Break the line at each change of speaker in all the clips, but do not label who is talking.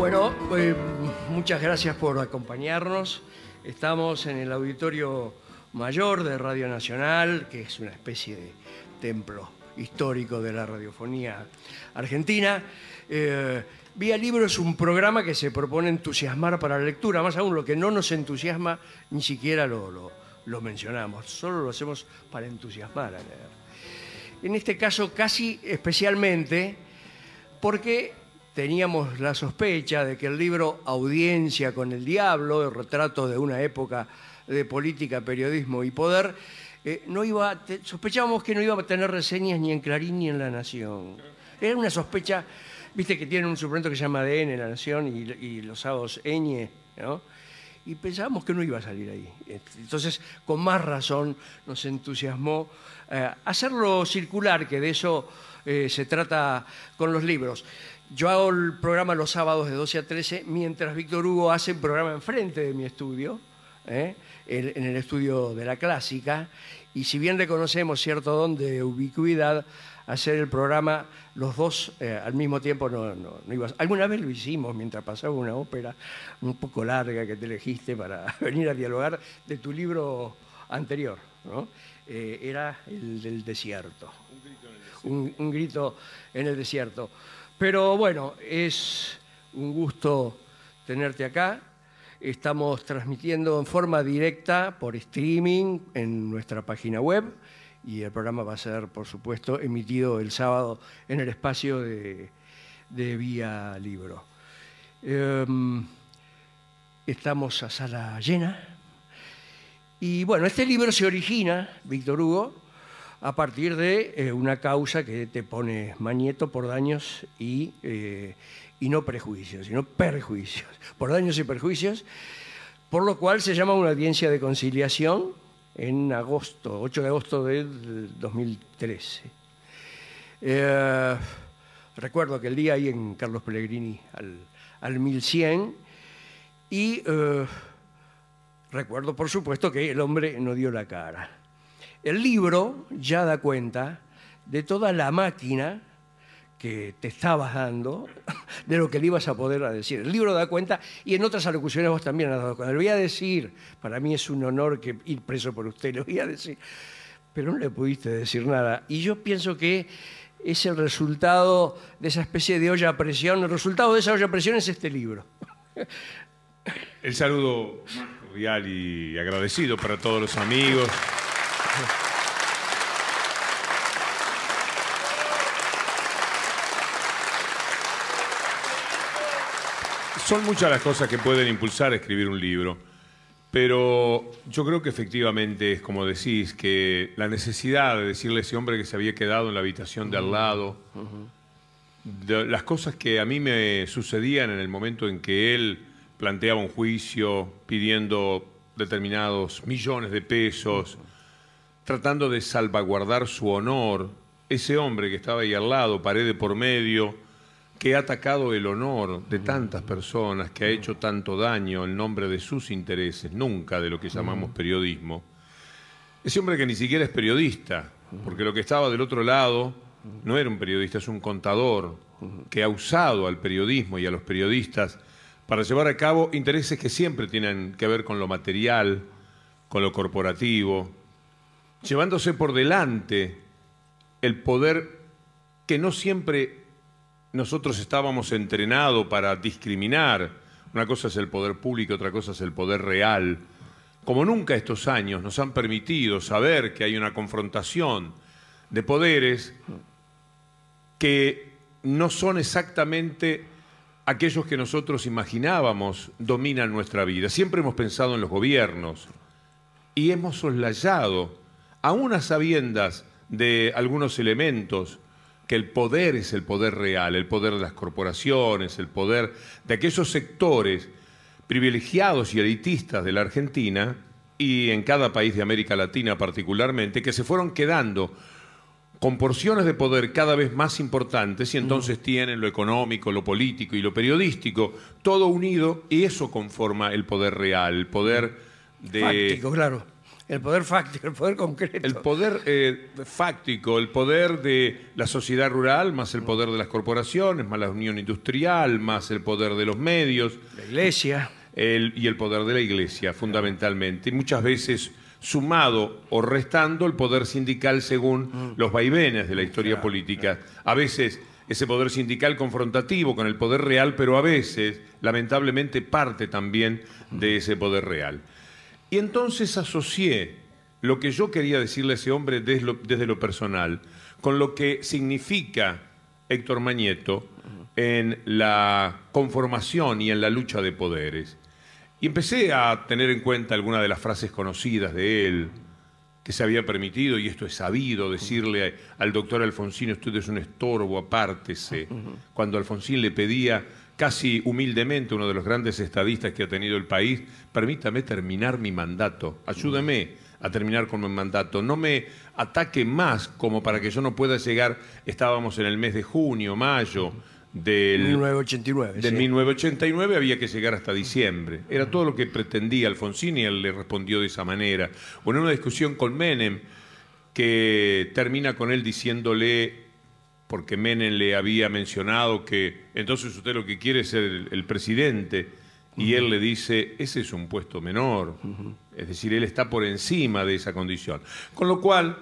Bueno, muchas gracias por acompañarnos. Estamos en el Auditorio Mayor de Radio Nacional, que es una especie de templo histórico de la radiofonía argentina. Vía Libro es un programa que se propone entusiasmar para la lectura. Más aún, lo que no nos entusiasma ni siquiera lo mencionamos, solo lo hacemos para entusiasmar a leer. En este caso, casi especialmente, porque teníamos la sospecha de que el libro Audiencia con el Diablo, el retrato de una época de política, periodismo y poder, sospechábamos que no iba a tener reseñas ni en Clarín ni en La Nación. Era una sospecha, viste que tienen un suplemento que se llama ADN, La Nación, y los sábados Ñ, ¿no? Y pensábamos que no iba a salir ahí. Entonces, con más razón, nos entusiasmó hacerlo circular, que de eso se trata con los libros. Yo hago el programa los sábados de 12 a 13, mientras Víctor Hugo hace un programa enfrente de mi estudio, en el estudio de la Clásica, y si bien reconocemos cierto don de ubicuidad, hacer el programa los dos al mismo tiempo no iba. Alguna vez lo hicimos mientras pasaba una ópera un poco larga que te elegiste para venir a dialogar de tu libro anterior, ¿no? Era el del desierto. Un grito en el desierto. Pero bueno, es un gusto tenerte acá. Estamos transmitiendo en forma directa por streaming en nuestra página web y el programa va a ser, por supuesto, emitido el sábado en el espacio de Vía Libro. Estamos a sala llena. Y bueno, este libro se origina, Víctor Hugo, a partir de una causa que te pone Mañeto por daños y no prejuicios, sino perjuicios. Por daños y perjuicios, por lo cual se llama una audiencia de conciliación en agosto, 8 de agosto del 2013. Recuerdo que el día ahí en Carlos Pellegrini al 1100 y recuerdo, por supuesto, que el hombre no dio la cara. El libro ya da cuenta de toda la máquina que te estabas dando, de lo que le ibas a poder decir. El libro da cuenta, y en otras alocuciones vos también has dado cuenta. Le voy a decir, para mí es un honor ir preso por usted, le voy a decir, pero no le pudiste decir nada. Y yo pienso que es el resultado de esa especie de olla a presión. El resultado de esa olla a presión es este libro.
El saludo más cordial y agradecido para todos los amigos. Son muchas las cosas que pueden impulsar a escribir un libro, pero yo creo que efectivamente es como decís, que la necesidad de decirle a ese hombre que se había quedado en la habitación de al lado, de las cosas que a mí me sucedían en el momento en que él planteaba un juicio pidiendo determinados millones de pesos, tratando de salvaguardar su honor, ese hombre que estaba ahí al lado, pared de por medio, que ha atacado el honor de tantas personas, que ha hecho tanto daño en nombre de sus intereses, nunca de lo que llamamos periodismo. Ese hombre que ni siquiera es periodista, porque lo que estaba del otro lado no era un periodista, es un contador que ha usado al periodismo y a los periodistas para llevar a cabo intereses que siempre tienen que ver con lo material, con lo corporativo, llevándose por delante el poder que no siempre nosotros estábamos entrenados para discriminar. Una cosa es el poder público, otra cosa es el poder real. Como nunca estos años nos han permitido saber que hay una confrontación de poderes que no son exactamente aquellos que nosotros imaginábamos dominan nuestra vida. Siempre hemos pensado en los gobiernos y hemos soslayado, aún a sabiendas de algunos elementos, que el poder es el poder real, el poder de las corporaciones, el poder de aquellos sectores privilegiados y elitistas de la Argentina y en cada país de América Latina particularmente, que se fueron quedando con porciones de poder cada vez más importantes y entonces tienen lo económico, lo político y lo periodístico, todo unido, y eso conforma el poder real, el poder de...
Fáctico, claro. El poder fáctico, el poder concreto.
El poder fáctico, el poder de la sociedad rural, más el poder de las corporaciones, más la unión industrial, más el poder de los medios.
La iglesia.
Y el poder de la iglesia, fundamentalmente. Y muchas veces sumado o restando el poder sindical según los vaivenes de la historia política. A veces ese poder sindical confrontativo con el poder real, pero a veces, lamentablemente, parte también de ese poder real. Y entonces asocié lo que yo quería decirle a ese hombre desde lo personal con lo que significa Héctor Mañeto en la conformación y en la lucha de poderes. Y empecé a tener en cuenta algunas de las frases conocidas de él, que se había permitido, y esto es sabido, decirle al doctor Alfonsín: usted es un estorbo, apártese. Cuando Alfonsín le pedía casi humildemente, uno de los grandes estadistas que ha tenido el país: permítame terminar mi mandato, ayúdeme a terminar con mi mandato, no me ataque más como para que yo no pueda llegar. Estábamos en el mes de junio, mayo del
1989.
Del
sí.
1989, había que llegar hasta diciembre. Era todo lo que pretendía Alfonsín y él le respondió de esa manera. O en una discusión con Menem, que termina con él diciéndole, porque Menem le había mencionado que entonces usted lo que quiere es ser el presidente, y él le dice: ese es un puesto menor. Es decir, él está por encima de esa condición. Con lo cual,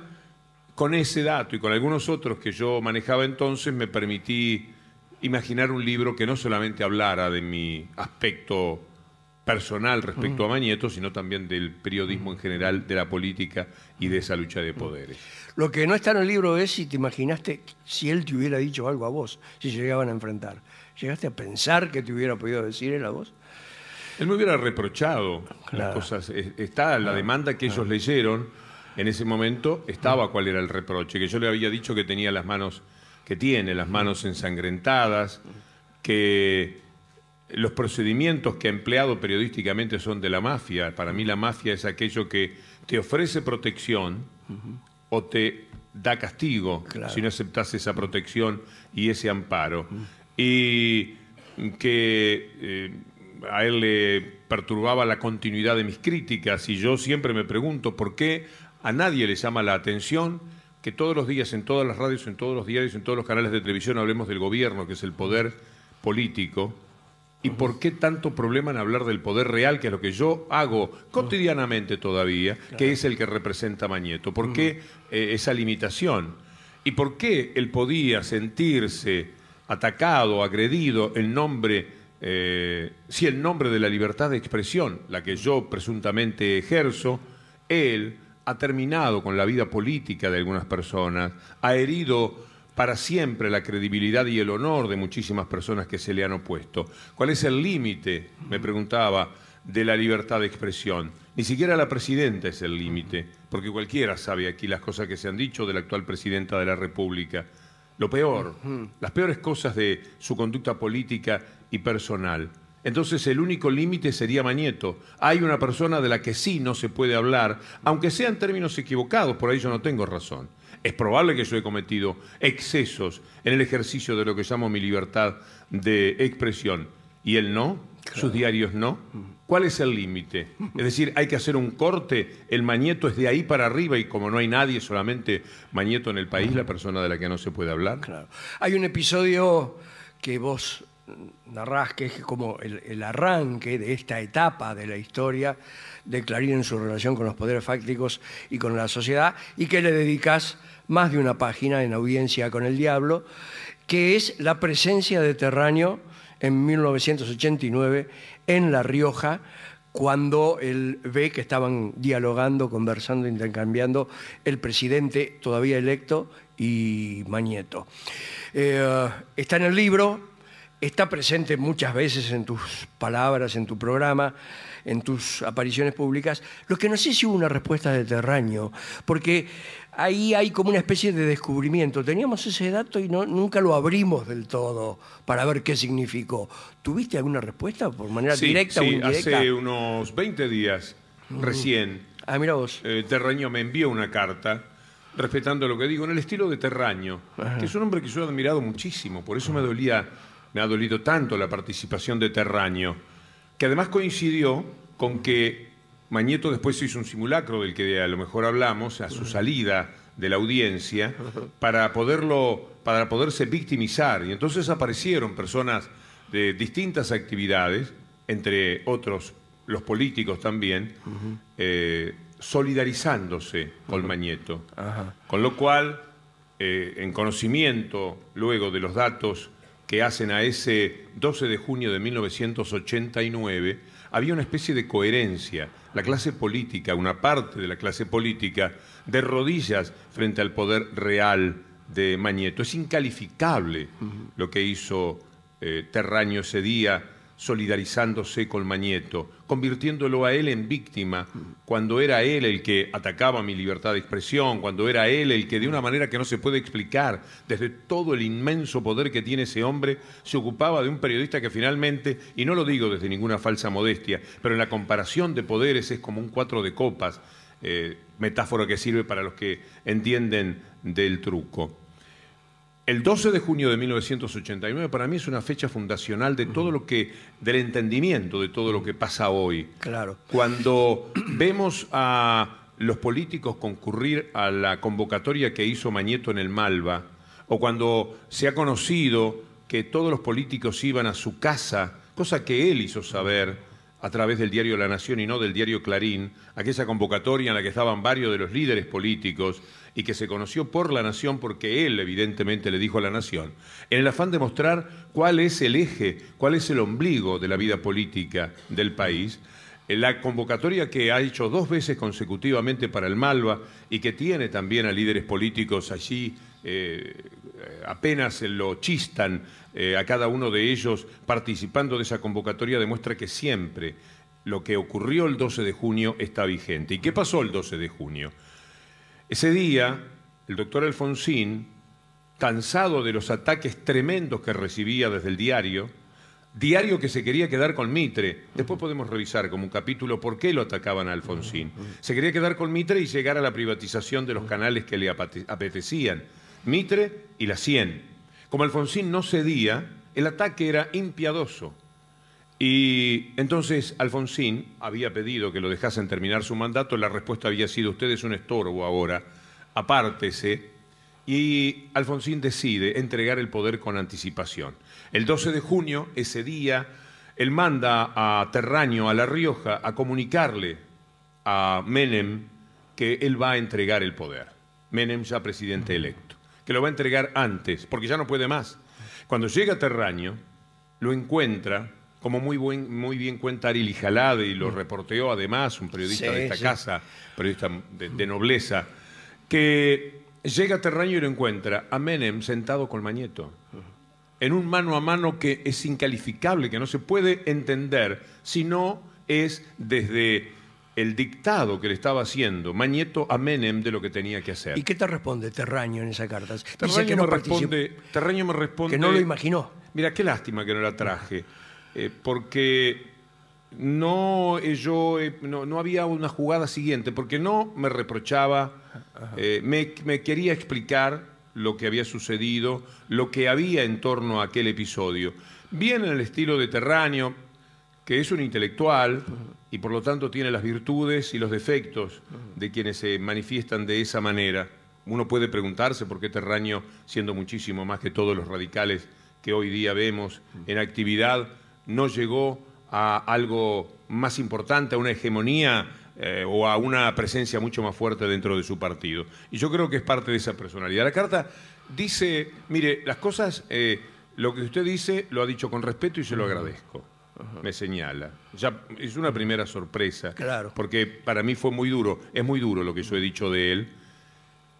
con ese dato y con algunos otros que yo manejaba entonces, me permití imaginar un libro que no solamente hablara de mi aspecto personal respecto a Mañeto, sino también del periodismo en general, de la política y de esa lucha de poderes.
Lo que no está en el libro es si te imaginaste si él te hubiera dicho algo a vos, si se llegaban a enfrentar. ¿Llegaste a pensar que te hubiera podido decir él a vos?
Él me hubiera reprochado las cosas. Está la demanda que ellos leyeron en ese momento, estaba cuál era el reproche, que yo le había dicho que tenía las manos, que tiene las manos ensangrentadas, que los procedimientos que ha empleado periodísticamente son de la mafia. Para mí la mafia es aquello que te ofrece protección o te da castigo si no aceptas esa protección y ese amparo. Y que a él le perturbaba la continuidad de mis críticas, y yo siempre me pregunto por qué a nadie le llama la atención que todos los días, en todas las radios, en todos los diarios, en todos los canales de televisión hablemos del gobierno, que es el poder político, y por qué tanto problema en hablar del poder real, que es lo que yo hago cotidianamente todavía, que es el que representa Mañeto. ¿Por qué esa limitación? ¿Y por qué él podía sentirse atacado, agredido en nombre, si el nombre de la libertad de expresión, la que yo presuntamente ejerzo, él ha terminado con la vida política de algunas personas, ha herido para siempre la credibilidad y el honor de muchísimas personas que se le han opuesto? ¿Cuál es el límite, me preguntaba, de la libertad de expresión? Ni siquiera la presidenta es el límite, porque cualquiera sabe aquí las cosas que se han dicho de la actual presidenta de la República. Lo peor, las peores cosas de su conducta política y personal. Entonces el único límite sería Mañeto. Hay una persona de la que sí no se puede hablar, aunque sean términos equivocados, por ahí yo no tengo razón. Es probable que yo he cometido excesos en el ejercicio de lo que llamo mi libertad de expresión. ¿Y él no? ¿Sus diarios no? ¿Cuál es el límite? Es decir, hay que hacer un corte, el Mañeto es de ahí para arriba, y como no hay nadie, solamente Mañeto en el país, la persona de la que no se puede hablar.
Claro. Hay un episodio que vos narrás que es como el arranque de esta etapa de la historia de Clarín en su relación con los poderes fácticos y con la sociedad, y que le dedicás más de una página en Audiencia con el Diablo, que es la presencia de Terraño en 1989 en La Rioja, cuando él ve que estaban dialogando, conversando, intercambiando el presidente todavía electo y Mañeto. Está en el libro, está presente muchas veces en tus palabras, en tu programa, en tus apariciones públicas. Lo que no sé si hubo una respuesta de Terraño, porque ahí hay como una especie de descubrimiento. Teníamos ese dato y nunca lo abrimos del todo para ver qué significó. ¿Tuviste alguna respuesta por manera directa o indirecta?
Hace unos 20 días, recién,
mira vos.
Terraño me envió una carta respetando lo que digo, en el estilo de Terraño, que es un hombre que yo he admirado muchísimo. Por eso me ha dolido tanto la participación de Terraño, que además coincidió con que Mañeto después hizo un simulacro del que a lo mejor hablamos, a su salida de la audiencia, para poderse victimizar. Y entonces aparecieron personas de distintas actividades, entre otros los políticos también, solidarizándose con Mañeto. Con lo cual, en conocimiento luego de los datos que hacen a ese 12 de junio de 1989, había una especie de coherencia. La clase política, una parte de la clase política, de rodillas frente al poder real de Mañeto. Es incalificable lo que hizo Terraño ese día, solidarizándose con Mañeto, convirtiéndolo a él en víctima, cuando era él el que atacaba mi libertad de expresión, cuando era él el que de una manera que no se puede explicar, desde todo el inmenso poder que tiene ese hombre, se ocupaba de un periodista que finalmente, y no lo digo desde ninguna falsa modestia, pero en la comparación de poderes es como un 4 de copas, metáfora que sirve para los que entienden del truco. El 12 de junio de 1989 para mí es una fecha fundacional de todo lo que, del entendimiento de todo lo que pasa hoy.
Claro.
Cuando vemos a los políticos concurrir a la convocatoria que hizo Mañeto en el Malva, o cuando se ha conocido que todos los políticos iban a su casa, cosa que él hizo saber a través del diario La Nación y no del diario Clarín, aquella convocatoria en la que estaban varios de los líderes políticos y que se conoció por La Nación porque él evidentemente le dijo a La Nación, en el afán de mostrar cuál es el eje, cuál es el ombligo de la vida política del país. La convocatoria que ha hecho 2 veces consecutivamente para el Malva y que tiene también a líderes políticos allí, apenas lo chistan a cada uno de ellos participando de esa convocatoria, demuestra que siempre lo que ocurrió el 12 de junio está vigente. ¿Y qué pasó el 12 de junio? Ese día, el doctor Alfonsín, cansado de los ataques tremendos que recibía desde el diario que se quería quedar con Mitre, después podemos revisar como un capítulo por qué lo atacaban a Alfonsín, se quería quedar con Mitre y llegar a la privatización de los canales que le apetecían, Mitre y la 100. Como Alfonsín no cedía, el ataque era impiadoso. Y entonces Alfonsín había pedido que lo dejasen terminar su mandato, la respuesta había sido: usted es un estorbo ahora, apártese. Y Alfonsín decide entregar el poder con anticipación. El 12 de junio, ese día, él manda a Terraño, a La Rioja, a comunicarle a Menem que él va a entregar el poder. Menem ya presidente electo, que lo va a entregar antes, porque ya no puede más. Cuando llega Terraño, lo encuentra, como muy bien cuenta Ariel Jalade, y lo reporteó además un periodista de esta casa, periodista de nobleza, que llega Terraño y lo encuentra a Menem sentado con Mañeto, en un mano a mano que es incalificable, que no se puede entender si no es desde el dictado que le estaba haciendo Mañeto a Menem de lo que tenía que hacer.
¿Y qué te responde Terraño en esa carta?
Terraño me responde
que no lo imaginó.
Mira, qué lástima que no la traje, porque no había una jugada siguiente, porque no me reprochaba, me quería explicar lo que había sucedido, lo que había en torno a aquel episodio. Bien en el estilo de Terraño, que es un intelectual y por lo tanto tiene las virtudes y los defectos de quienes se manifiestan de esa manera. Uno puede preguntarse por qué Terraño, siendo muchísimo más que todos los radicales que hoy día vemos en actividad, no llegó a algo más importante, a una hegemonía o a una presencia mucho más fuerte dentro de su partido. Y yo creo que es parte de esa personalidad. La carta dice, mire, las cosas, lo que usted dice lo ha dicho con respeto y se lo agradezco. Me señala. Ya es una primera sorpresa,
claro,
porque para mí fue muy duro, es muy duro lo que yo he dicho de él,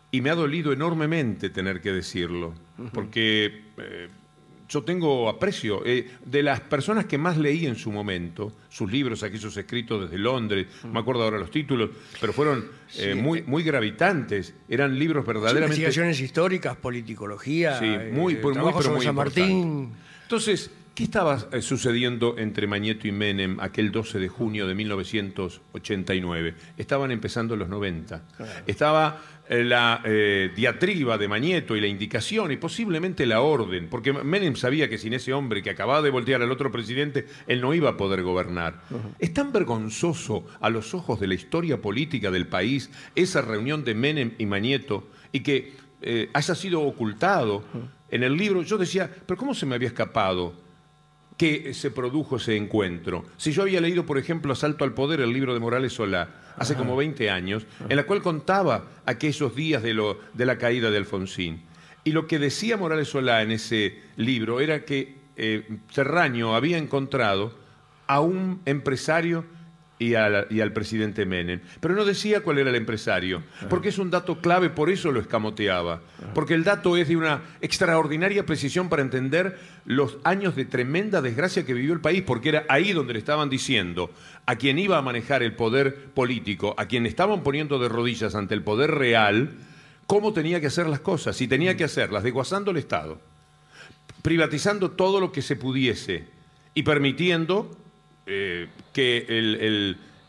y me ha dolido enormemente tener que decirlo, porque yo tengo aprecio de las personas que más leí en su momento, sus libros, aquellos escritos desde Londres, no me acuerdo ahora los títulos, pero fueron muy gravitantes, eran libros verdaderamente...
Investigaciones históricas, politicología,
sí, muy
trabajo sobre
muy
San Martín.
Entonces, ¿Qué estaba sucediendo entre Mañeto y Menem aquel 12 de junio de 1989? Estaban empezando los 90. Claro. Estaba la diatriba de Mañeto y la indicación y posiblemente la orden, porque Menem sabía que sin ese hombre que acababa de voltear al otro presidente, él no iba a poder gobernar. Es tan vergonzoso a los ojos de la historia política del país esa reunión de Menem y Mañeto y que haya sido ocultado en el libro. Yo decía, ¿pero cómo se me había escapado que se produjo ese encuentro? Si yo había leído, por ejemplo, Asalto al Poder, el libro de Morales Solá, hace como 20 años, en la cual contaba aquellos días de la caída de Alfonsín. Y lo que decía Morales Solá en ese libro era que Serrano había encontrado a un empresario y al presidente Menem. Pero no decía cuál era el empresario, porque es un dato clave, por eso lo escamoteaba. Porque el dato es de una extraordinaria precisión para entender los años de tremenda desgracia que vivió el país, porque era ahí donde le estaban diciendo a quien iba a manejar el poder político, a quien estaban poniendo de rodillas ante el poder real, cómo tenía que hacer las cosas, y tenía que hacerlas desguazando el Estado, privatizando todo lo que se pudiese y permitiendo que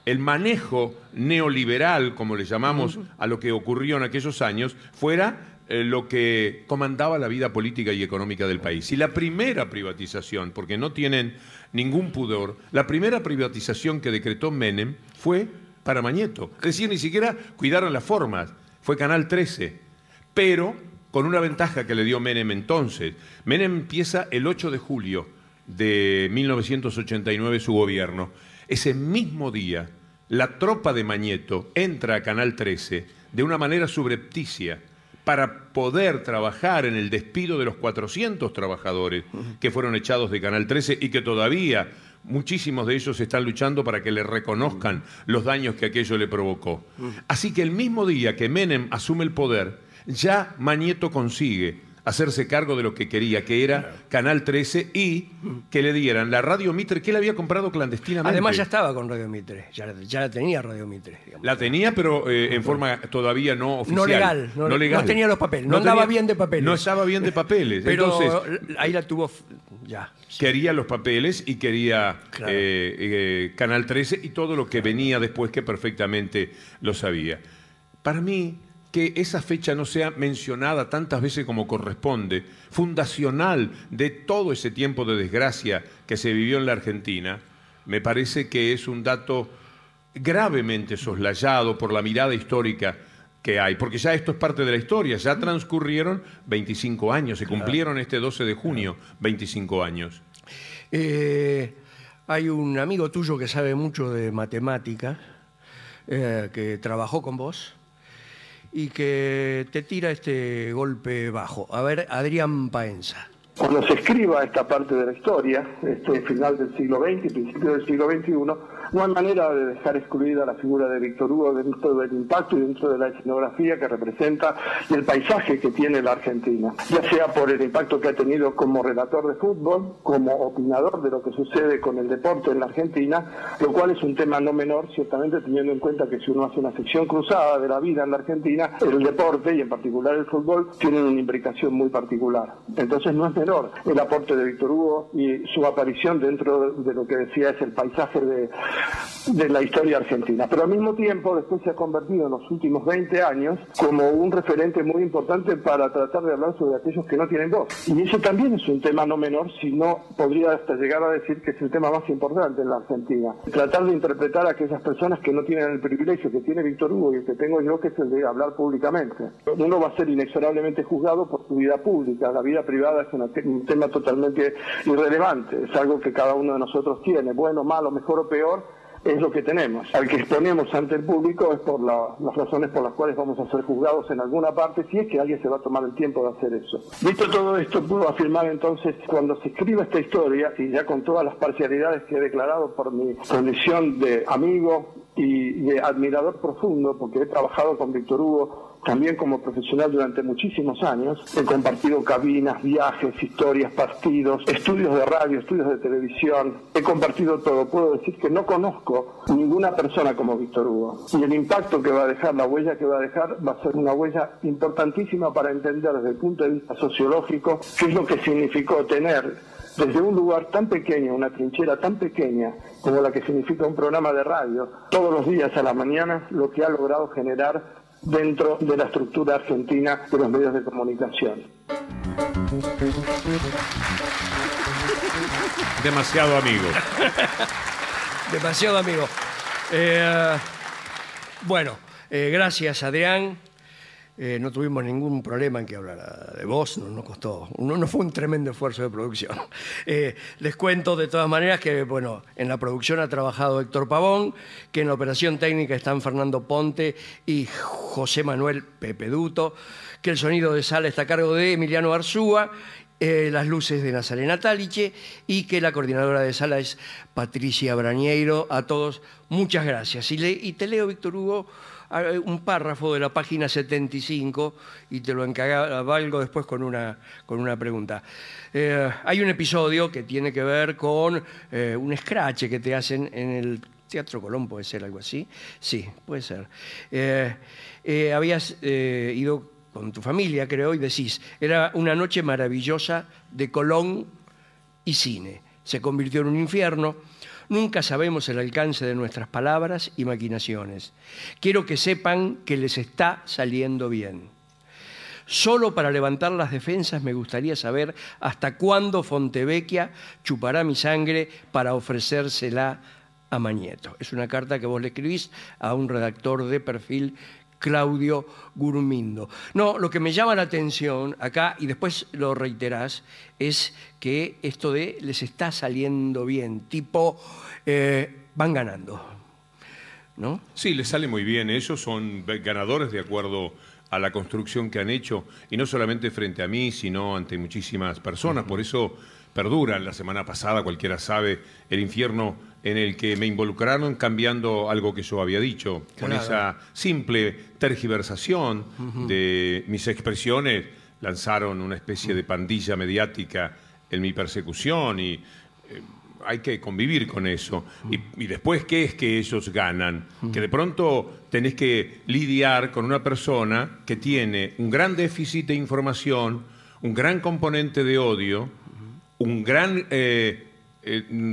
el manejo neoliberal, como le llamamos a lo que ocurrió en aquellos años, fuera lo que comandaba la vida política y económica del país. Y la primera privatización, porque no tienen ningún pudor, la primera privatización que decretó Menem fue para Mañeto. Es decir, ni siquiera cuidaron las formas, fue Canal 13, pero con una ventaja que le dio Menem entonces. Menem empieza el 8 de julio de 1989 su gobierno. Ese mismo día, la tropa de Mañeto entra a Canal 13 de una manera subrepticia para poder trabajar en el despido de los 400 trabajadores que fueron echados de Canal 13 y que todavía muchísimos de ellos están luchando para que le reconozcan los daños que aquello le provocó. Así que el mismo día que Menem asume el poder, ya Mañeto consigue hacerse cargo de lo que quería, que era Canal 13, y que le dieran la Radio Mitre, que él había comprado clandestinamente.
Además ya estaba con Radio Mitre, ya la tenía Radio Mitre. Digamos.
La tenía, pero en forma todavía no oficial.
No legal. No tenía los papeles, no andaba bien de papeles.
No estaba bien de papeles.
Pero
entonces,
ahí la tuvo ya.
Quería los papeles y quería Canal 13 y todo lo que venía después, que perfectamente lo sabía. Para mí, que esa fecha no sea mencionada tantas veces como corresponde, fundacional de todo ese tiempo de desgracia que se vivió en la Argentina, me parece que es un dato gravemente soslayado por la mirada histórica que hay, porque ya esto es parte de la historia, ya transcurrieron 25 años, se cumplieron este 12 de junio 25 años.
Hay un amigo tuyo que sabe mucho de matemática, que trabajó con vos, y que te tira este golpe bajo. A ver, Adrián Paenza.
Cuando se escriba esta parte de la historia, este final del siglo XX y principio del siglo XXI, no hay manera de dejar excluida la figura de Víctor Hugo dentro del impacto y dentro de la escenografía que representa y el paisaje que tiene la Argentina, ya sea por el impacto que ha tenido como relator de fútbol, como opinador de lo que sucede con el deporte en la Argentina, lo cual es un tema no menor, ciertamente teniendo en cuenta que si uno hace una sección cruzada de la vida en la Argentina, el deporte y en particular el fútbol tienen una imbricación muy particular. Entonces no es menor el aporte de Víctor Hugo y su aparición dentro de lo que decía es el paisaje de la historia argentina. Pero al mismo tiempo después se ha convertido en los últimos 20 años como un referente muy importante para tratar de hablar sobre aquellos que no tienen voz. Y eso también es un tema no menor, si no podría hasta llegar a decir que es el tema más importante en la Argentina. Tratar de interpretar a aquellas personas que no tienen el privilegio que tiene Víctor Hugo y el que tengo yo, que es el de hablar públicamente. Uno va a ser inexorablemente juzgado por su vida pública. La vida privada es un tema totalmente irrelevante. Es algo que cada uno de nosotros tiene, bueno, malo, mejor o peor, es lo que tenemos. Al que exponemos ante el público es por las razones por las cuales vamos a ser juzgados en alguna parte, si es que alguien se va a tomar el tiempo de hacer eso. Visto todo esto, puedo afirmar entonces, cuando se escriba esta historia, y ya con todas las parcialidades que he declarado por mi condición de amigo y de admirador profundo, porque he trabajado con Víctor Hugo también como profesional durante muchísimos años, he compartido cabinas, viajes, historias, partidos, estudios de radio, estudios de televisión, he compartido todo. Puedo decir que no conozco ninguna persona como Víctor Hugo. Y el impacto que va a dejar, la huella que va a dejar, va a ser una huella importantísima para entender desde el punto de vista sociológico qué es lo que significó tener desde un lugar tan pequeño, una trinchera tan pequeña como la que significa un programa de radio, todos los días a la mañana, lo que ha logrado generar dentro de la estructura argentina de los medios de comunicación.
Demasiado amigo.
Demasiado amigo. Bueno, gracias, Adrián. No tuvimos ningún problema en que hablara de vos, no nos costó, no fue un tremendo esfuerzo de producción. Les cuento de todas maneras que, bueno, en la producción ha trabajado Héctor Pavón, que en la operación técnica están Fernando Ponte y José Manuel Pepe Duto, que el sonido de sala está a cargo de Emiliano Arzúa, las luces de Nazarena Taliche y que la coordinadora de sala es Patricia Brañeiro. A todos, muchas gracias. Y te leo, Víctor Hugo, un párrafo de la página 75 y te lo encabalgo después con una pregunta. Hay un episodio que tiene que ver con un scratch que te hacen en el Teatro Colón, ¿puede ser algo así? Sí, puede ser. Habías ido con tu familia, creo, y decís, era una noche maravillosa de Colón y cine. Se convirtió en un infierno. Nunca sabemos el alcance de nuestras palabras y maquinaciones. Quiero que sepan que les está saliendo bien. Solo para levantar las defensas me gustaría saber hasta cuándo Fontevecchia chupará mi sangre para ofrecérsela a Mañeto. Es una carta que vos le escribís a un redactor de perfil, Claudio Gurmindo. No, lo que me llama la atención acá, y después lo reiterás, es que esto de les está saliendo bien, tipo van ganando, ¿no?
Sí, les sale muy bien. Ellos son ganadores de acuerdo a la construcción que han hecho, y no solamente frente a mí, sino ante muchísimas personas. Por eso perduran. La semana pasada, cualquiera sabe, el infierno en el que me involucraron cambiando algo que yo había dicho. Claro. Con esa simple tergiversación de mis expresiones, lanzaron una especie de pandilla mediática en mi persecución y hay que convivir con eso. Y después, ¿qué es que ellos ganan? Que de pronto tenés que lidiar con una persona que tiene un gran déficit de información, un gran componente de odio, un gran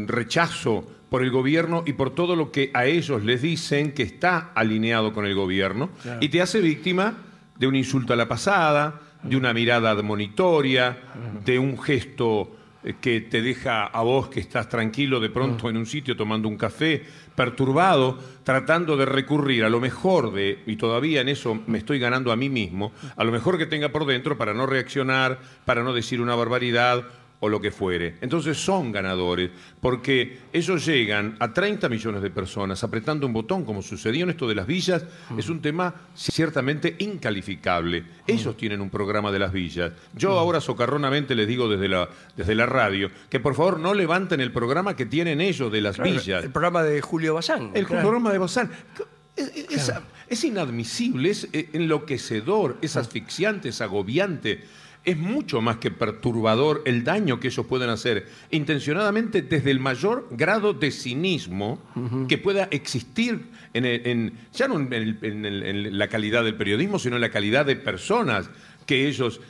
rechazo por el gobierno y por todo lo que a ellos les dicen que está alineado con el gobierno, claro. Y te hace víctima de un insulto a la pasada, de una mirada admonitoria, de un gesto que te deja a vos que estás tranquilo de pronto en un sitio tomando un café, perturbado, tratando de recurrir a lo mejor y todavía en eso me estoy ganando a mí mismo, a lo mejor que tenga por dentro para no reaccionar, para no decir una barbaridad o lo que fuere. Entonces son ganadores, porque ellos llegan a 30 millones de personas apretando un botón, como sucedió en esto de las villas. Es un tema ciertamente incalificable. Ellos tienen un programa de las villas. Yo ahora socarronamente les digo desde la radio que por favor no levanten el programa que tienen ellos de las villas.
El programa de Julio Bazán.
El programa de Bazán. Es inadmisible, es enloquecedor, es asfixiante, es agobiante. Es mucho más que perturbador el daño que ellos pueden hacer intencionadamente desde el mayor grado de cinismo que pueda existir ya no en la calidad del periodismo, sino en la calidad de personas que ellos,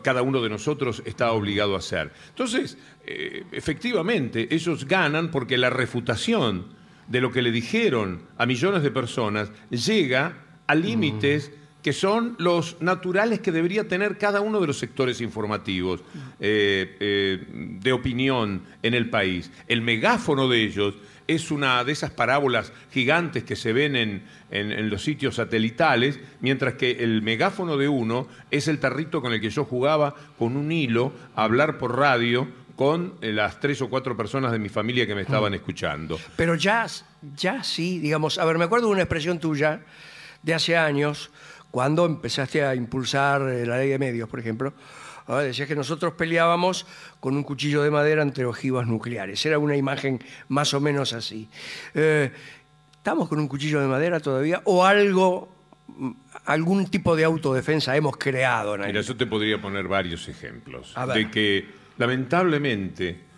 cada uno de nosotros, está obligado a hacer. Entonces, efectivamente, ellos ganan porque la refutación de lo que le dijeron a millones de personas llega a límites que son los naturales que debería tener cada uno de los sectores informativos de opinión en el país. El megáfono de ellos es una de esas parábolas gigantes que se ven en los sitios satelitales, mientras que el megáfono de uno es el tarrito con el que yo jugaba con un hilo a hablar por radio con las 3 o 4 personas de mi familia que me estaban escuchando.
Pero ya sí, digamos, a ver, me acuerdo de una expresión tuya de hace años, cuando empezaste a impulsar la ley de medios, por ejemplo, decías que nosotros peleábamos con un cuchillo de madera entre ojivas nucleares. Era una imagen más o menos así. ¿Estamos con un cuchillo de madera todavía o algún tipo de autodefensa hemos creado?
Mira, yo te podría poner varios ejemplos de que, lamentablemente,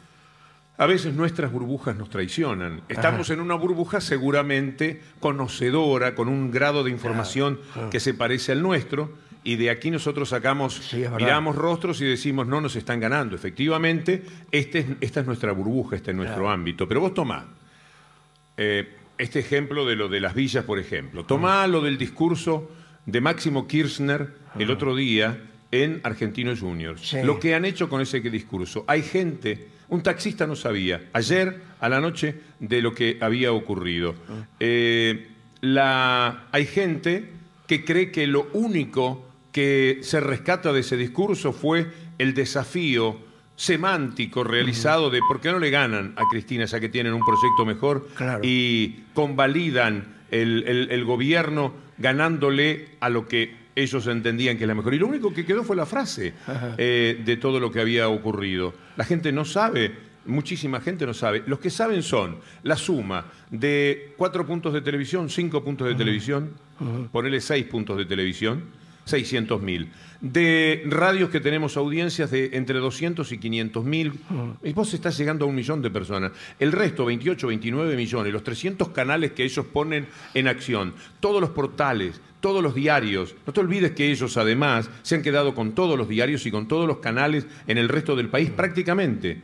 a veces nuestras burbujas nos traicionan. Estamos en una burbuja seguramente conocedora, con un grado de información que se parece al nuestro, y de aquí nosotros sacamos,
Sí, es verdad.
miramos rostros y decimos, no nos están ganando. Efectivamente, esta es nuestra burbuja, este es nuestro ámbito. Pero vos tomá este ejemplo de lo de las villas, por ejemplo. Tomá lo del discurso de Máximo Kirchner el otro día en Argentinos Juniors.
Sí.
Lo que han hecho con ese discurso. Hay gente, un taxista no sabía, ayer a la noche, de lo que había ocurrido. Hay gente que cree que lo único que se rescata de ese discurso fue el desafío semántico realizado de por qué no le ganan a Cristina, ya que tienen un proyecto mejor,
Claro.
y convalidan el gobierno ganándole a lo que ellos entendían que es la mejor. Y lo único que quedó fue la frase de todo lo que había ocurrido. La gente no sabe, muchísima gente no sabe. Los que saben son la suma de 4 puntos de televisión, 5 puntos de televisión, ponele 6 puntos de televisión, 600.000. De radios que tenemos audiencias de entre 200 y 500.000. Y vos estás llegando a 1 millón de personas. El resto, 28, 29 millones. Los 300 canales que ellos ponen en acción. Todos los portales, todos los diarios. No te olvides que ellos además se han quedado con todos los diarios y con todos los canales en el resto del país prácticamente.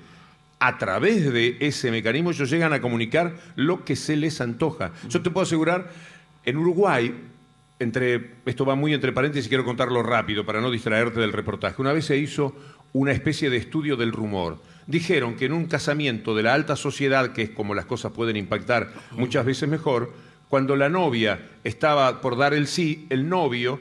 A través de ese mecanismo ellos llegan a comunicar lo que se les antoja. Yo te puedo asegurar, en Uruguay, esto va muy entre paréntesis y quiero contarlo rápido para no distraerte del reportaje. Una vez se hizo una especie de estudio del rumor. Dijeron que en un casamiento de la alta sociedad, que es como las cosas pueden impactar muchas veces mejor, cuando la novia estaba por dar el sí, el novio,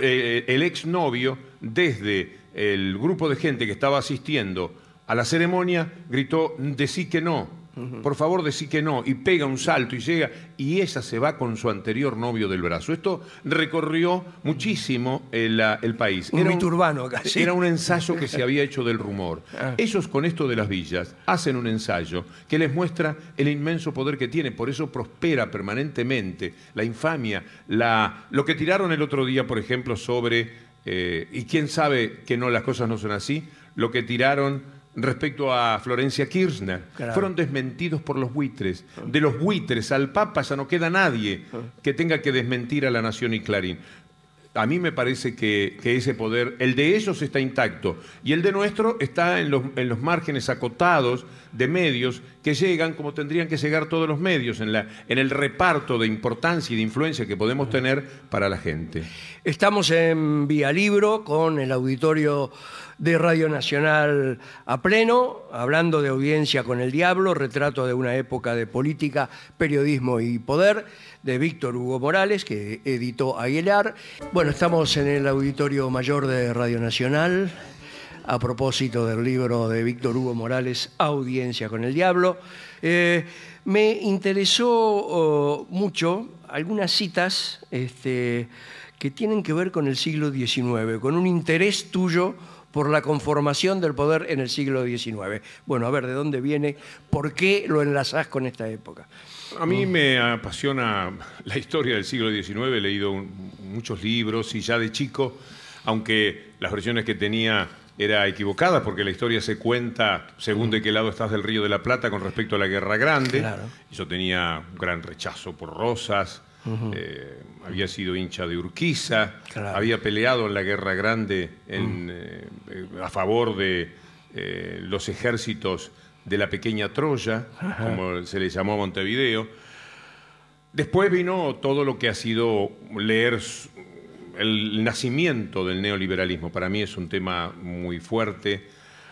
el exnovio, desde el grupo de gente que estaba asistiendo a la ceremonia, gritó, decí que no. Por favor, decí que no, y pega un salto y llega, y ella se va con su anterior novio del brazo. Esto recorrió muchísimo el país.
Un mito urbano casi.
Era un ensayo que se había hecho del rumor. Ellos con esto de las villas hacen un ensayo que les muestra el inmenso poder que tiene, por eso prospera permanentemente la infamia, lo que tiraron el otro día, por ejemplo, sobre, y quién sabe que no, las cosas no son así, lo que tiraron respecto a Florencia Kirchner.
Claro.
Fueron desmentidos por los buitres. De los buitres al Papa ya no queda nadie que tenga que desmentir a La Nación y Clarín. A mí me parece que ese poder, el de ellos está intacto y el de nuestro está en los márgenes acotados de medios que llegan como tendrían que llegar todos los medios, en el reparto de importancia y de influencia que podemos tener para la gente.
Estamos en Vía Libro con el auditorio de Radio Nacional a pleno, hablando de Audiencia con el Diablo, retrato de una época de política, periodismo y poder, de Víctor Hugo Morales, que editó Aguilar. Bueno, estamos en el auditorio mayor de Radio Nacional, a propósito del libro de Víctor Hugo Morales, Audiencia con el Diablo. Me interesó mucho algunas citas que tienen que ver con el siglo XIX, con un interés tuyo por la conformación del poder en el siglo XIX. Bueno, a ver, ¿de dónde viene? ¿Por qué lo enlazás con esta época?
A mí me apasiona la historia del siglo XIX, he leído muchos libros y ya de chico, aunque las versiones que tenía era equivocada, porque la historia se cuenta según de qué lado estás del Río de la Plata con respecto a la Guerra Grande.
Claro.
Y yo tenía un gran rechazo por Rosas, había sido hincha de Urquiza,
Claro.
había peleado en la Guerra Grande a favor de los ejércitos de la pequeña Troya, como se le llamó a Montevideo. Después vino todo lo que ha sido leer el nacimiento del neoliberalismo. Para mí es un tema muy fuerte.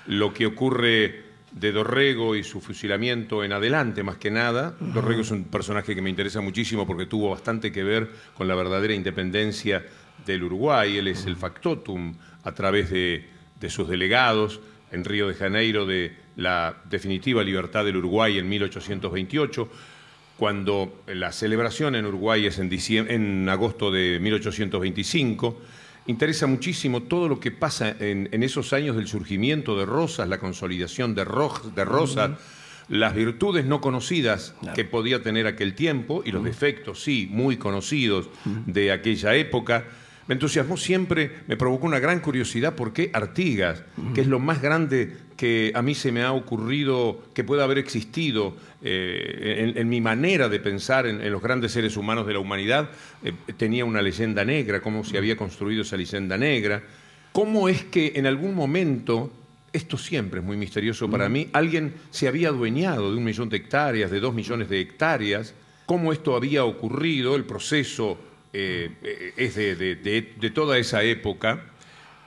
Lo que ocurre de Dorrego y su fusilamiento en adelante, más que nada. Dorrego es un personaje que me interesa muchísimo porque tuvo bastante que ver con la verdadera independencia del Uruguay. Él es el factotum a través de sus delegados en Río de Janeiro de la definitiva libertad del Uruguay en 1828, cuando la celebración en Uruguay es en agosto de 1825. Interesa muchísimo todo lo que pasa en esos años del surgimiento de Rosas, la consolidación de Rosas, las virtudes no conocidas que podía tener aquel tiempo y los defectos, sí, muy conocidos de aquella época. me entusiasmó siempre, me provocó una gran curiosidad, ¿por qué Artigas? Que es lo más grande que a mí se me ha ocurrido que pueda haber existido en mi manera de pensar en los grandes seres humanos de la humanidad. Tenía una leyenda negra, cómo se había construido esa leyenda negra, cómo es que en algún momento, esto siempre es muy misterioso para mí, alguien se había adueñado de 1 millón de hectáreas, de 2 millones de hectáreas, cómo esto había ocurrido, el proceso es de toda esa época.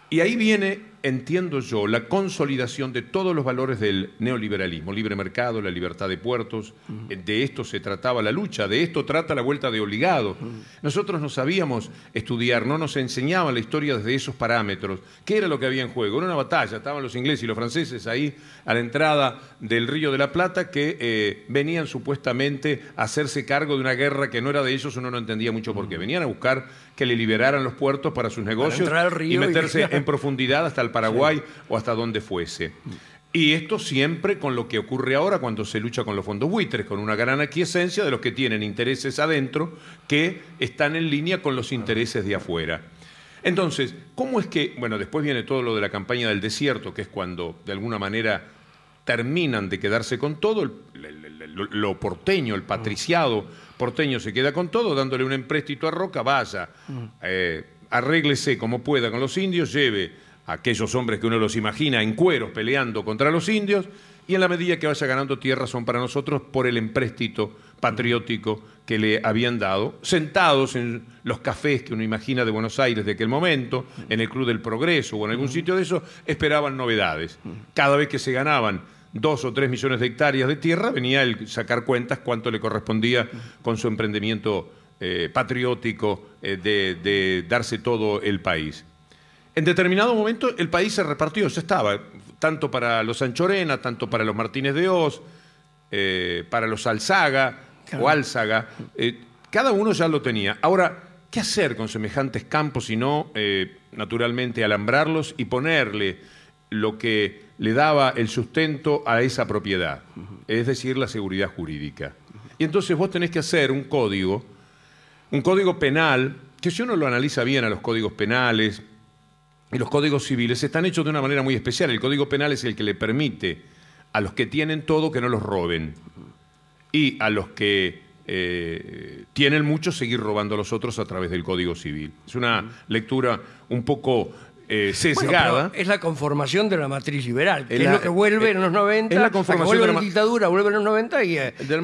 Y ahí viene, entiendo yo, la consolidación de todos los valores del neoliberalismo, libre mercado, la libertad de puertos, de esto se trataba la lucha, de esto trata la vuelta de Obligado. Nosotros no sabíamos estudiar, no nos enseñaban la historia desde esos parámetros. ¿Qué era lo que había en juego? Era una batalla, estaban los ingleses y los franceses ahí a la entrada del Río de la Plata que venían supuestamente a hacerse cargo de una guerra que no era de ellos, uno no entendía mucho por qué. Venían a buscar que le liberaran los puertos para sus negocios y meterse en profundidad hasta el Paraguay o hasta donde fuese. Y esto siempre con lo que ocurre ahora cuando se lucha con los fondos buitres, con una gran aquiescencia de los que tienen intereses adentro que están en línea con los intereses de afuera. Entonces, ¿cómo es que, bueno, después viene todo lo de la campaña del desierto, que es cuando de alguna manera terminan de quedarse con todo, lo porteño, el patriciado porteño se queda con todo, dándole un empréstito a Roca, vaya, arréglese como pueda con los indios, lleve a aquellos hombres que uno los imagina en cueros peleando contra los indios, y en la medida que vaya ganando tierra son para nosotros por el empréstito patriótico que le habían dado, sentados en los cafés que uno imagina de Buenos Aires de aquel momento, en el Club del Progreso o en algún sitio de eso, esperaban novedades. Cada vez que se ganaban 2 o 3 millones de hectáreas de tierra, venía el sacar cuentas cuánto le correspondía con su emprendimiento patriótico de darse todo el país. En determinado momento el país se repartió, ya estaba, tanto para los Anchorena, tanto para los Martínez de Hoz, para los Alzaga o Álzaga, cada uno ya lo tenía. Ahora, ¿qué hacer con semejantes campos si no, naturalmente, alambrarlos y ponerle lo que le daba el sustento a esa propiedad, es decir, la seguridad jurídica? Y entonces vos tenés que hacer un código penal, que si uno lo analiza bien a los códigos penales y los códigos civiles, están hechos de una manera muy especial. El código penal es el que le permite a los que tienen todo que no los roben, y a los que tienen mucho seguir robando a los otros a través del Código Civil. Es una lectura un poco sesgada.
Bueno, es la conformación de la matriz liberal, que es lo que vuelve en los 90,
es la conformación
vuelve la dictadura, vuelve en los 90 y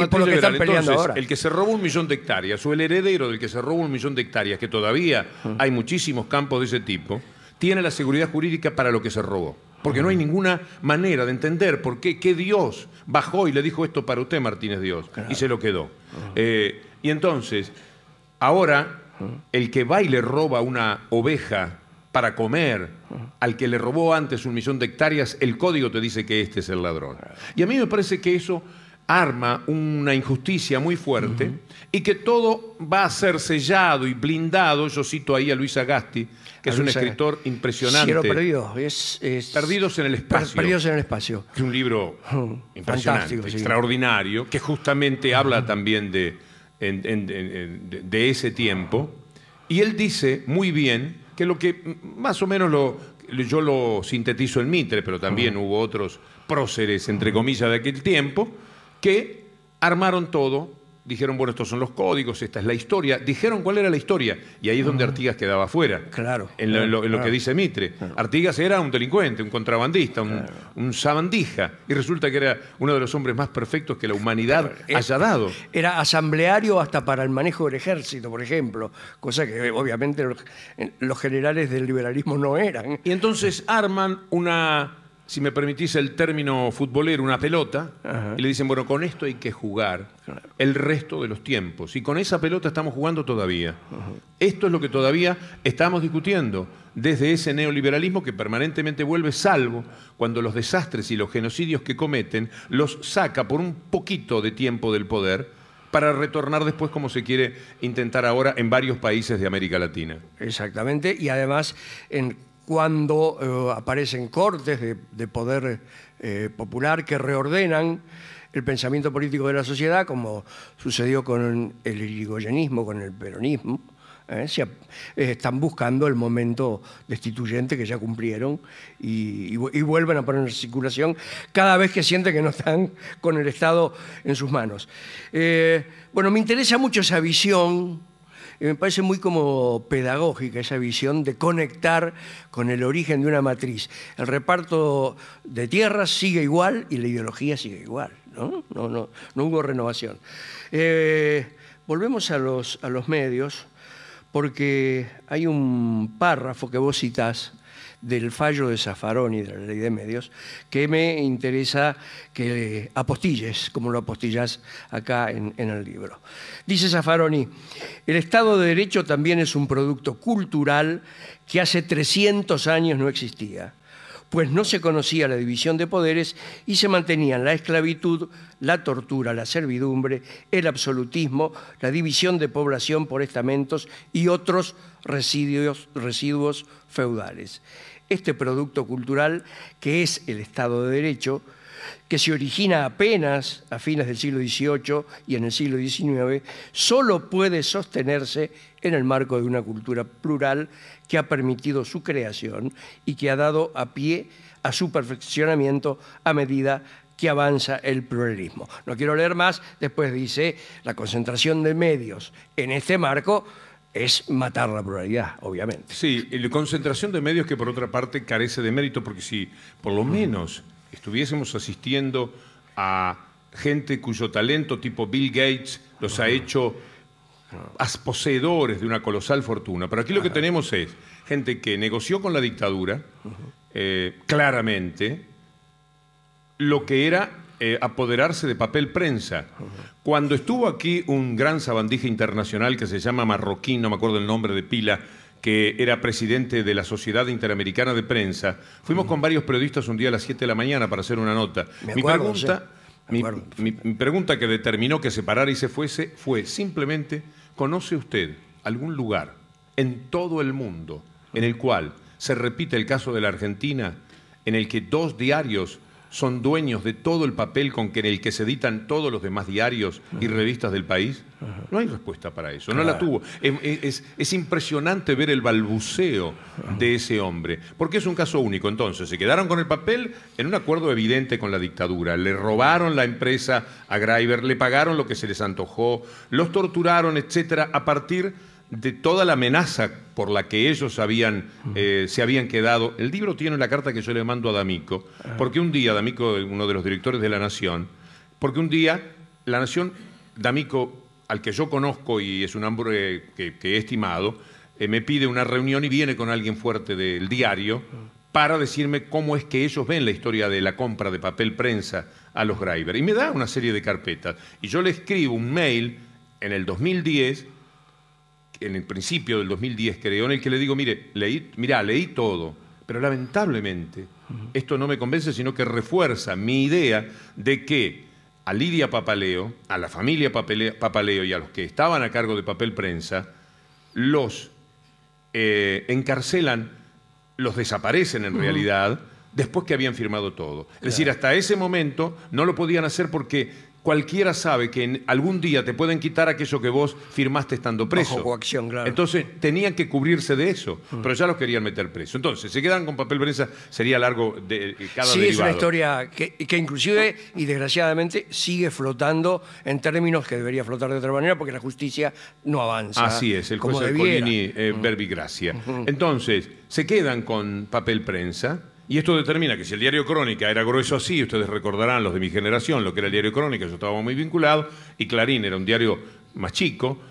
por lo que están peleando.
Entonces,
ahora.
El que se roba 1 millón de hectáreas o el heredero del que se roba 1 millón de hectáreas, que todavía hay muchísimos campos de ese tipo, tiene la seguridad jurídica para lo que se robó. Porque no hay ninguna manera de entender por qué Dios bajó y le dijo esto para usted, Martínez Dios, y se lo quedó. Y entonces, ahora, el que va y le roba una oveja para comer, al que le robó antes 1 millón de hectáreas, el código te dice que este es el ladrón. Y a mí me parece que eso arma una injusticia muy fuerte y que todo va a ser sellado y blindado. Yo cito ahí a Luis Sagasti, que es un escritor impresionante.
Cielo perdido.
Perdidos en el espacio.
Perdidos en el espacio.
Es un libro impresionante, extraordinario, que justamente habla también de ese tiempo. Y él dice muy bien que lo que más o menos yo lo sintetizo en Mitre, pero también hubo otros próceres, entre comillas, de aquel tiempo, que armaron todo, dijeron, bueno, estos son los códigos, esta es la historia, dijeron cuál era la historia, y ahí es donde Artigas quedaba fuera.
Claro.
En lo que dice Mitre. Artigas era un delincuente, un contrabandista, un sabandija, y resulta que era uno de los hombres más perfectos que la humanidad haya dado. Era
asambleario hasta para el manejo del ejército, por ejemplo, cosa que obviamente los generales del liberalismo no eran.
Y entonces arman una, si me permitís el término futbolero, una pelota, y le dicen, bueno, con esto hay que jugar el resto de los tiempos. Y con esa pelota estamos jugando todavía. Esto es lo que todavía estamos discutiendo desde ese neoliberalismo que permanentemente vuelve, salvo cuando los desastres y los genocidios que cometen los saca por un poquito de tiempo del poder para retornar después, como se quiere intentar ahora en varios países de América Latina.
Exactamente, y además cuando aparecen cortes de poder popular que reordenan el pensamiento político de la sociedad, como sucedió con el irigoyenismo, con el peronismo, Están buscando el momento destituyente que ya cumplieron y vuelven a poner en circulación cada vez que sienten que no están con el Estado en sus manos. Bueno, me interesa mucho esa visión. Me parece muy como pedagógica esa visión de conectar con el origen de una matriz. El reparto de tierras sigue igual y la ideología sigue igual, ¿no? No hubo renovación. Volvemos a los medios, porque hay un párrafo que vos citás del fallo de Zaffaroni de la Ley de Medios que me interesa que apostilles, como lo apostillás acá en el libro. Dice Zaffaroni: el Estado de Derecho también es un producto cultural que hace 300 años no existía, pues no se conocía la división de poderes y se mantenían la esclavitud, la tortura, la servidumbre, el absolutismo, la división de población por estamentos y otros residuos feudales. Este producto cultural, que es el Estado de Derecho, que se origina apenas a fines del siglo XVIII y en el siglo XIX, solo puede sostenerse en el marco de una cultura plural que ha permitido su creación y que ha dado a pie a su perfeccionamiento a medida que avanza el pluralismo. No quiero leer más, después dice: la concentración de medios en este marco es matar la pluralidad, obviamente.
Sí, la concentración de medios que por otra parte carece de mérito, porque si por lo menos estuviésemos asistiendo a gente cuyo talento tipo Bill Gates los ha hecho poseedores de una colosal fortuna. Pero aquí lo que tenemos es gente que negoció con la dictadura claramente lo que era apoderarse de papel prensa. Cuando estuvo aquí un gran sabandija internacional que se llama Marroquín, no me acuerdo el nombre de pila, que era presidente de la Sociedad Interamericana de Prensa, fuimos con varios periodistas un día a las 7 de la mañana para hacer una nota. Mi pregunta que determinó que se parara y se fuese fue simplemente: ¿conoce usted algún lugar en todo el mundo en el cual se repite el caso de la Argentina, en el que 2 diarios son dueños de todo el papel en el que se editan todos los demás diarios y revistas del país? No hay respuesta para eso, no la tuvo. Es impresionante ver el balbuceo de ese hombre, porque es un caso único. Entonces, se quedaron con el papel en un acuerdo evidente con la dictadura, le robaron la empresa a Greiber, le pagaron lo que se les antojó, los torturaron, etcétera, a partir de toda la amenaza por la que ellos se habían quedado. El libro tiene la carta que yo le mando a D'Amico, porque un día, D'Amico, uno de los directores de La Nación, porque un día La Nación, D'Amico, al que yo conozco y es un hombre que he estimado, me pide una reunión y viene con alguien fuerte del diario para decirme cómo es que ellos ven la historia de la compra de papel prensa a los Greiber. Y me da una serie de carpetas. Y yo le escribo un mail en el 2010, en el principio del 2010 creo, en el que le digo: leí todo, pero lamentablemente esto no me convence, sino que refuerza mi idea de que a Lidia Papaleo, a la familia Papaleo y a los que estaban a cargo de papel prensa, los encarcelan, los desaparecen en realidad, después que habían firmado todo. Es decir, hasta ese momento no lo podían hacer porque cualquiera sabe que algún día te pueden quitar aquello que vos firmaste estando preso.
Bajo coacción, claro.
Entonces tenían que cubrirse de eso, pero ya los querían meter preso. Entonces, se quedan con papel prensa, sería largo cada derivado.
Sí, es una historia que inclusive y desgraciadamente sigue flotando en términos que debería flotar de otra manera, porque la justicia no avanza.
Así es, el juez Ercolini, Verbigracia. Entonces, se quedan con papel prensa. Y esto determina que si el diario Crónica era grueso así, ustedes recordarán, los de mi generación, lo que era el diario Crónica, yo estaba muy vinculado, y Clarín era un diario más chico,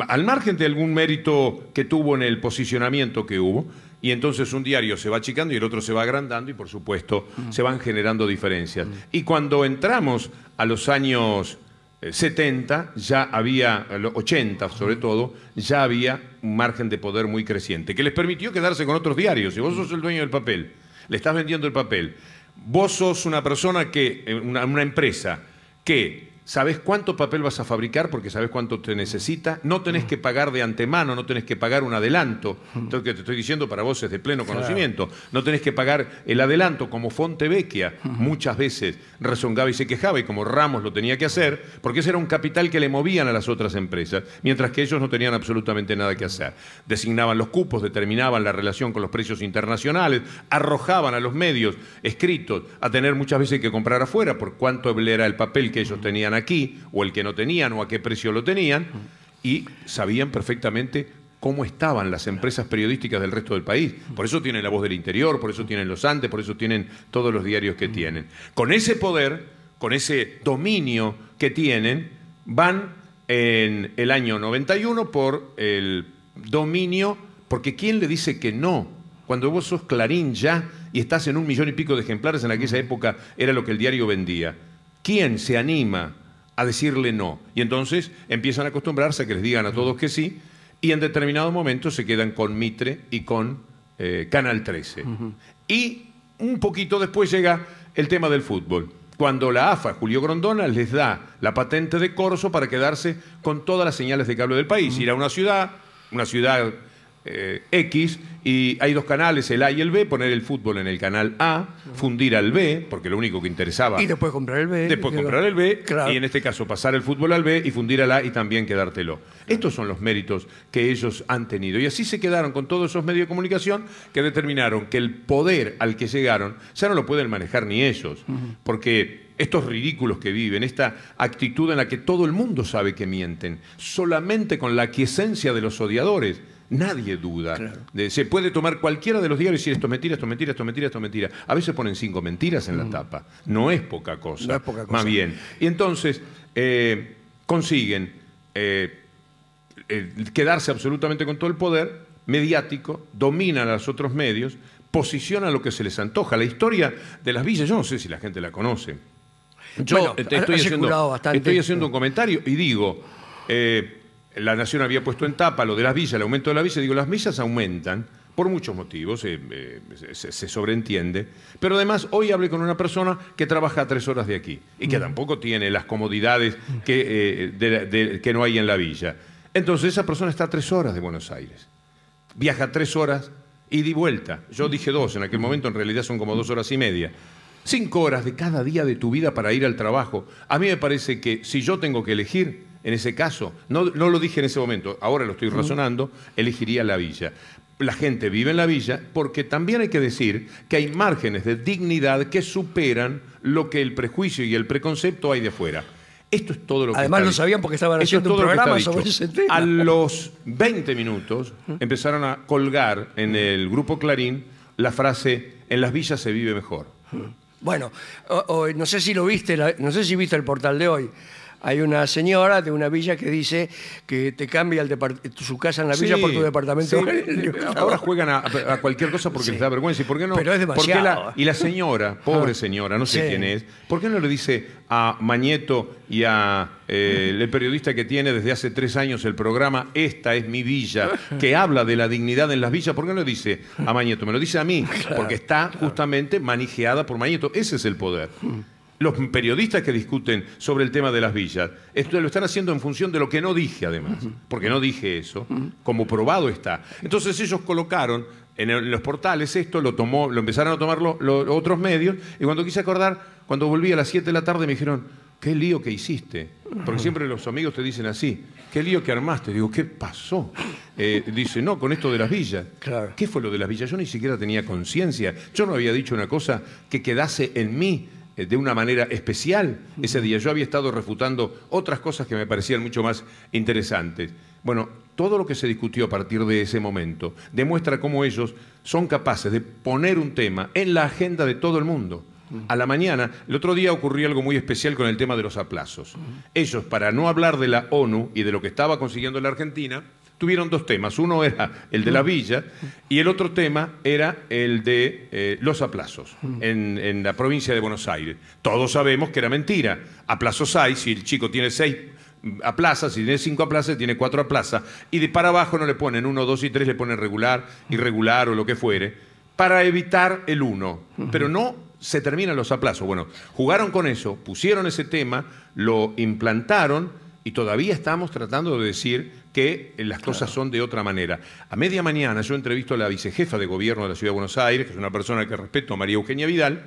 al margen de algún mérito que tuvo en el posicionamiento que hubo, y entonces un diario se va achicando y el otro se va agrandando y por supuesto se van generando diferencias. Y cuando entramos a los años 70, ya había, a los 80 sobre todo, ya había un margen de poder muy creciente, que les permitió quedarse con otros diarios. Si vos sos el dueño del papel, le estás vendiendo el papel, vos sos una persona una empresa que sabés cuánto papel vas a fabricar porque sabés cuánto te necesita, no tenés que pagar de antemano, no tenés que pagar un adelanto. Entonces, que te estoy diciendo para vos es de pleno conocimiento. No tenés que pagar el adelanto como Fontevecchia muchas veces rezongaba y se quejaba, y como Ramos lo tenía que hacer, porque ese era un capital que le movían a las otras empresas, mientras que ellos no tenían absolutamente nada que hacer. Designaban los cupos, determinaban la relación con los precios internacionales, arrojaban a los medios escritos a tener muchas veces que comprar afuera por cuánto era el papel que ellos tenían aquí, o el que no tenían, o a qué precio lo tenían, y sabían perfectamente cómo estaban las empresas periodísticas del resto del país. Por eso tienen La Voz del Interior, por eso tienen Los Andes, por eso tienen todos los diarios que tienen. Con ese poder, con ese dominio que tienen, van en el año 91 por el dominio, porque ¿quién le dice que no? Cuando vos sos Clarín ya y estás en 1 millón y pico de ejemplares, en aquella época era lo que el diario vendía. ¿Quién se anima a decirle no? Y entonces empiezan a acostumbrarse a que les digan a todos que sí, y en determinado momento se quedan con Mitre y con Canal 13. Y un poquito después llega el tema del fútbol, cuando la AFA, Julio Grondona, les da la patente de corso para quedarse con todas las señales de cable del país. Ir a una ciudad X, y hay 2 canales, el A y el B, poner el fútbol en el canal A, fundir al B, porque lo único que interesaba...
Y después comprar el B.
Después comprar el B,
claro.
Y en este caso pasar el fútbol al B y fundir al A y también quedártelo. Estos son los méritos que ellos han tenido. Y así se quedaron con todos esos medios de comunicación que determinaron que el poder al que llegaron ya no lo pueden manejar ni ellos, porque... estos ridículos que viven, esta actitud en la que todo el mundo sabe que mienten, solamente con la aquiescencia de los odiadores, nadie duda. Claro. Se puede tomar cualquiera de los diarios y decir esto es mentira, esto es mentira, esto es mentira, esto es mentira. A veces ponen 5 mentiras en la tapa. No es poca cosa.
No es poca cosa.
Más bien. Y entonces consiguen quedarse absolutamente con todo el poder mediático, dominan a los otros medios, posicionan lo que se les antoja. La historia de las villas, yo no sé si la gente la conoce. Yo estoy haciendo un comentario y digo, La Nación había puesto en tapa lo de las villas, el aumento de las villas. Digo, las villas aumentan por muchos motivos, se sobreentiende. Pero además, hoy hablé con una persona que trabaja a 3 horas de aquí y que tampoco tiene las comodidades que no hay en la villa. Entonces, esa persona está a 3 horas de Buenos Aires. Viaja 3 horas ida y vuelta. Yo dije 2, en aquel momento en realidad son como 2 horas y media. 5 horas de cada día de tu vida para ir al trabajo. A mí me parece que si yo tengo que elegir, en ese caso, no lo dije en ese momento, ahora lo estoy razonando, elegiría la villa. La gente vive en la villa porque también hay que decir que hay márgenes de dignidad que superan lo que el prejuicio y el preconcepto hay de fuera. Esto es todo lo que
además lo sabían porque estaban haciendo un programa sobre ese tema.
A los 20 minutos empezaron a colgar en el Grupo Clarín la frase, en las villas se vive mejor.
Bueno, no sé si lo viste, no sé si viste el portal de hoy. Hay una señora de una villa que dice que te cambia su casa en la villa por tu departamento.
Sí. Ahora juegan a cualquier cosa porque les da vergüenza. ¿Y por qué no?
Pero es demasiado.
Y la señora, pobre señora, no sé quién es, ¿por qué no le dice a Mañeto y a el periodista que tiene desde hace 3 años el programa Esta es mi villa, que habla de la dignidad en las villas? ¿Por qué no le dice a Mañeto? Me lo dice a mí, porque está justamente manijeada por Mañeto. Ese es el poder. Los periodistas que discuten sobre el tema de las villas, esto lo están haciendo en función de lo que no dije, además, porque no dije eso, como probado está. Entonces ellos colocaron en los portales esto, lo empezaron a tomar los otros medios, y cuando quise acordar, cuando volví a las 7 de la tarde me dijeron, qué lío que hiciste, porque siempre los amigos te dicen así, qué lío que armaste. Digo, ¿qué pasó? Dice, no, con esto de las villas.
Claro.
¿Qué fue lo de las villas? Yo ni siquiera tenía conciencia, yo no había dicho una cosa que quedase en mí de una manera especial ese día. Yo había estado refutando otras cosas que me parecían mucho más interesantes. Bueno, todo lo que se discutió a partir de ese momento demuestra cómo ellos son capaces de poner un tema en la agenda de todo el mundo. A la mañana, el otro día ocurrió algo muy especial con el tema de los aplazos. Ellos, para no hablar de la ONU y de lo que estaba consiguiendo la Argentina, tuvieron 2 temas. Uno era el de la villa y el otro tema era el de los aplazos en la provincia de Buenos Aires. Todos sabemos que era mentira. Aplazos hay, si el chico tiene 6 aplazas, si tiene 5 aplazas, tiene 4 aplazas. Y de para abajo no le ponen 1, 2 y 3, le ponen regular, irregular o lo que fuere, para evitar el 1. Pero no se terminan los aplazos. Bueno, jugaron con eso, pusieron ese tema, lo implantaron y todavía estamos tratando de decir que las cosas son de otra manera. A media mañana yo entrevisto a la vicejefa de gobierno de la Ciudad de Buenos Aires, que es una persona que respeto, María Eugenia Vidal,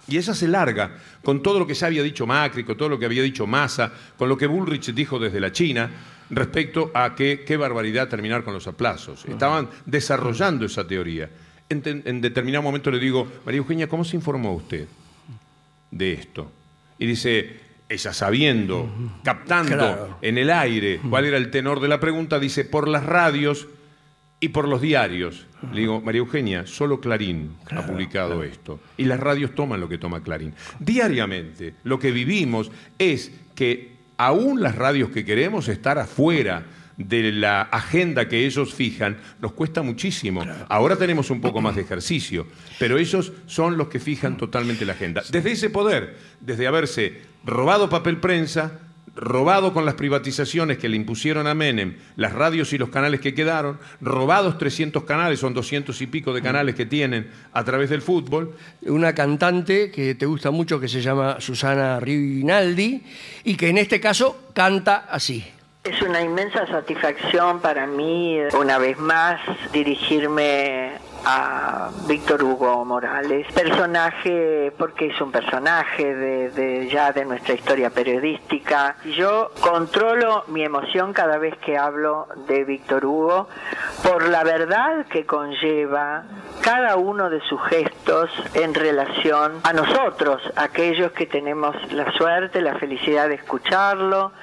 y ella se larga con todo lo que ya había dicho Macri, con todo lo que había dicho Massa, con lo que Bullrich dijo desde la China, respecto a qué barbaridad terminar con los aplazos. Estaban desarrollando esa teoría. En determinado momento le digo, María Eugenia, ¿cómo se informó usted de esto? Y dice, ella sabiendo, captando en el aire cuál era el tenor de la pregunta, dice, por las radios y por los diarios. Le digo, María Eugenia, solo Clarín ha publicado esto. Y las radios toman lo que toma Clarín. Diariamente, lo que vivimos es que aún las radios que queremos estar afuera de la agenda que ellos fijan, nos cuesta muchísimo. Ahora tenemos un poco más de ejercicio, pero ellos son los que fijan totalmente la agenda. Desde ese poder, desde haberse robado papel prensa, robado con las privatizaciones que le impusieron a Menem, las radios y los canales que quedaron, robados 300 canales, son 200 y pico de canales que tienen a través del fútbol.
Una cantante que te gusta mucho que se llama Susana Rinaldi y que en este caso canta así.
Es una inmensa satisfacción para mí, una vez más, dirigirme a Víctor Hugo Morales, personaje, porque es un personaje ya de nuestra historia periodística. Yo controlo mi emoción cada vez que hablo de Víctor Hugo por la verdad que conlleva cada uno de sus gestos en relación a nosotros, aquellos que tenemos la suerte, la felicidad de escucharlo,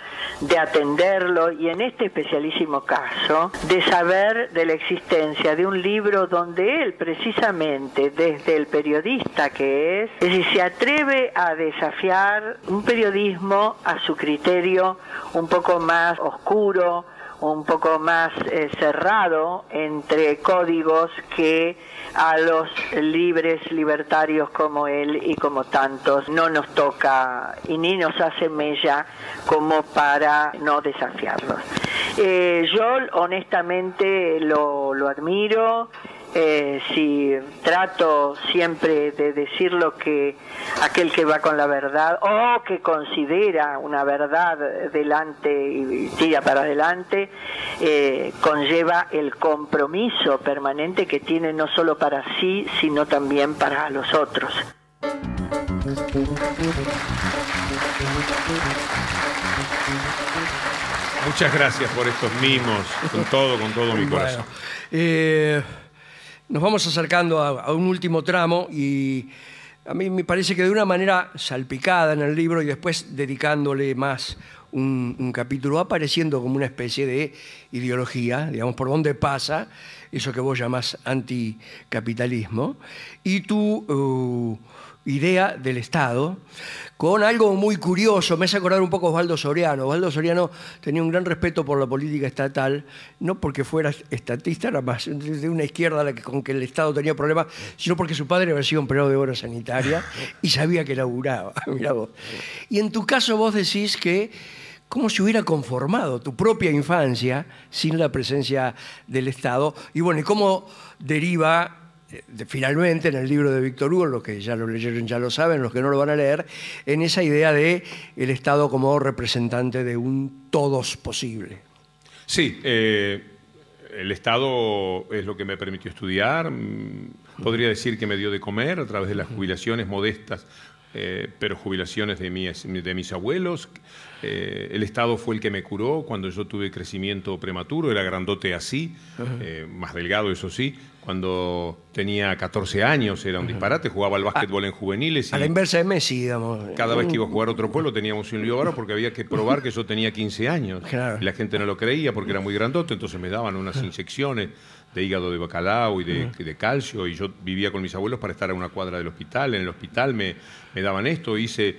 de atenderlo y en este especialísimo caso de saber de la existencia de un libro donde él precisamente desde el periodista que es decir, se atreve a desafiar un periodismo a su criterio un poco más oscuro, un poco más cerrado entre códigos que a los libres libertarios como él y como tantos no nos toca y ni nos hace mella como para no desafiarlos. Yo honestamente lo admiro. Si trato siempre de decir lo que aquel que va con la verdad o que considera una verdad delante y tira para adelante, conlleva el compromiso permanente que tiene no solo para sí, sino también para los otros.
Muchas gracias por estos mimos, con todo mi corazón.
Nos vamos acercando a un último tramo y a mí me parece que de una manera salpicada en el libro y después dedicándole más un capítulo, va apareciendo como una especie de ideología, digamos, por dónde pasa eso que vos llamás anticapitalismo, y tu idea del Estado, con algo muy curioso. Me hace acordar un poco a Osvaldo Soriano. Osvaldo Soriano tenía un gran respeto por la política estatal, no porque fuera estatista, era más de una izquierda con que el Estado tenía problemas, sino porque su padre había sido empleado de obra sanitaria y sabía que laburaba. Mirá vos. Y en tu caso vos decís que cómo se hubiera conformado tu propia infancia sin la presencia del Estado, y bueno, y cómo deriva finalmente en el libro de Víctor Hugo, los que ya lo leyeron ya lo saben, los que no lo van a leer, en esa idea de el Estado como representante de un todos posible.
Sí, el Estado es lo que me permitió estudiar, podría decir que me dio de comer a través de las jubilaciones modestas, pero jubilaciones de mis abuelos. El Estado fue el que me curó cuando yo tuve crecimiento prematuro, era grandote así, más delgado eso sí. Cuando tenía 14 años era un disparate, jugaba al básquetbol en juveniles.
A la inversa de Messi, digamos.
Cada vez que iba a jugar a otro pueblo teníamos un lío bárbaro porque había que probar que yo tenía 15 años.
Claro.
Y la gente no lo creía porque era muy grandote, entonces me daban unas inyecciones de hígado de bacalao y de calcio, y yo vivía con mis abuelos para estar a una cuadra del hospital. En el hospital me daban esto, hice